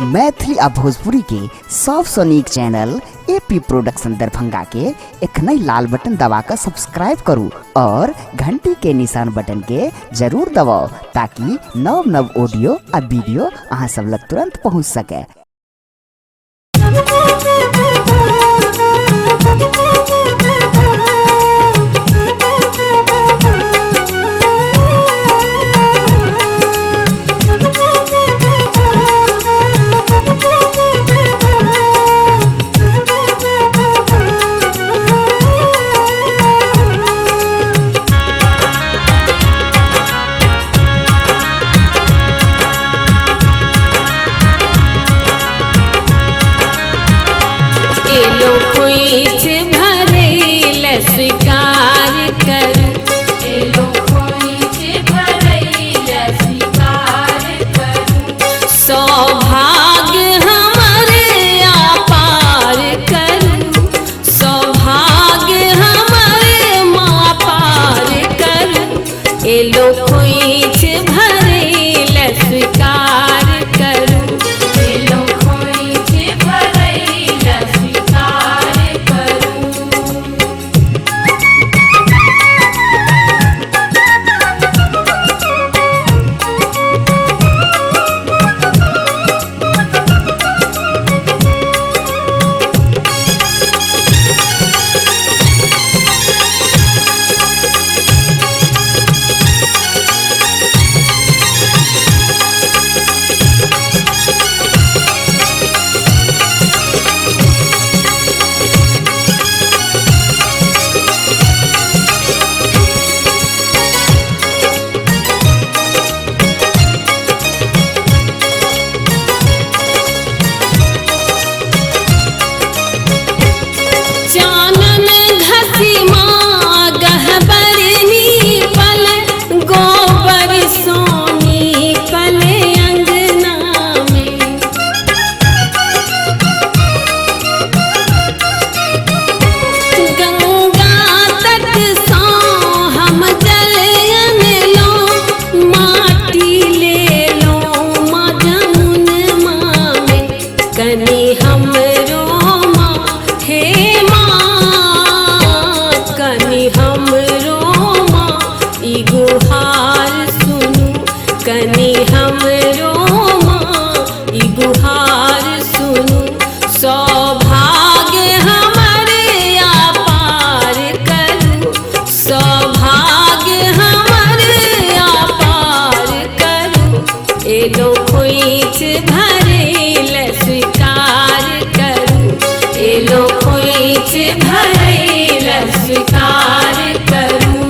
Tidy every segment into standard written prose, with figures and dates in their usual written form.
मैथिली आ भोजपुरी के सबसे नीक चैनल एपी प्रोडक्शन दरभंगा के एखनई लाल बटन दबाकर सब्सक्राइब करू और घंटी के निशान बटन के जरूर दबाओ ताकि नव नव ऑडियो आ वीडियो अहाँ सब लग तुरंत पहुँच सके। स्वीकार कर सौभाग्य हमारे आपार करूं, सौभाग्य हमारे माँ पार करूं, ए लो खोइच भरे स्वीकार करूं, ए लो खोइच भरे स्वीकार करूं। कनी हमरो माँ ई गुहार सुनू, सौभाग्य हमारे आपार करूं, सौभाग्य हमारे आपार करूं, ए लो खोइच भरे स्वीकार करूं, ए लो खोइच भरे स्वीकार करूं।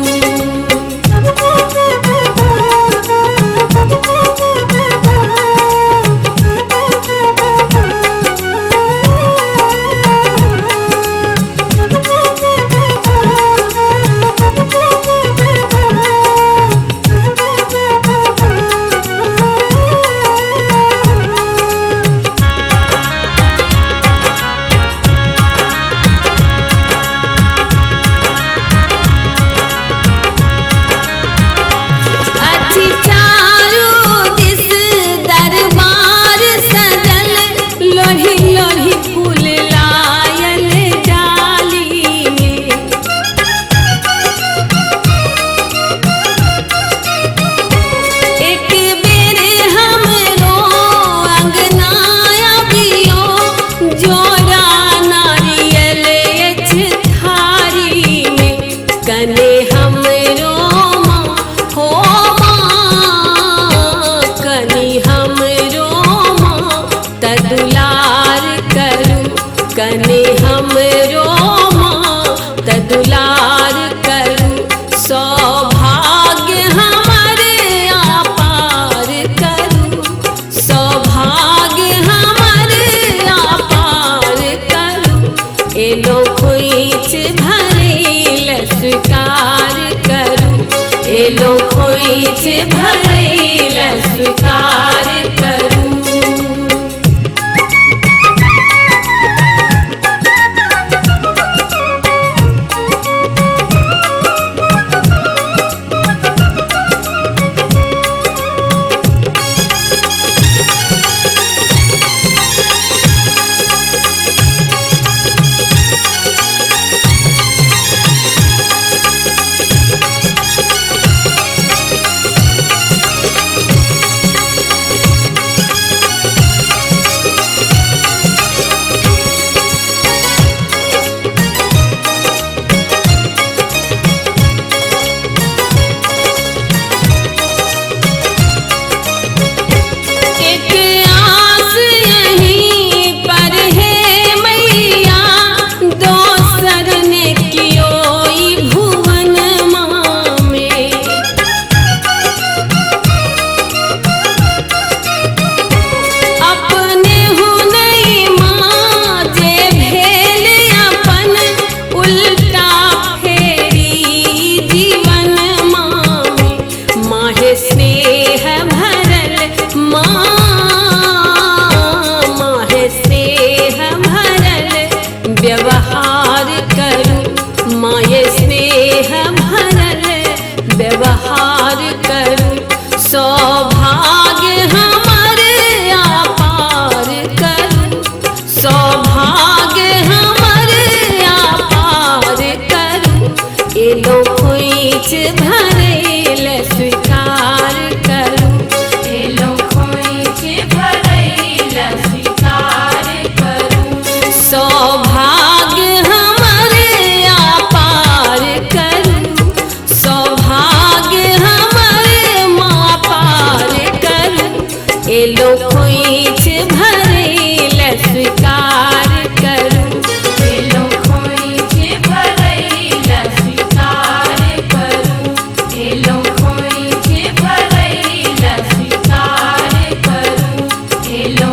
कने हमरो माँ तदुलार करूं, सौभाग्य हमारे आपार करूं, सौभाग्य हमारे आपार करूं, ए लो खोइच भरे स्वीकार करूं, ए लो खोइच भरे स्वीकार करूं। स्वीकार करूं। एलो खोइछे भरैला स्वीकार करूं। एलो खोइछे भरैला स्वीकार करूं। एलो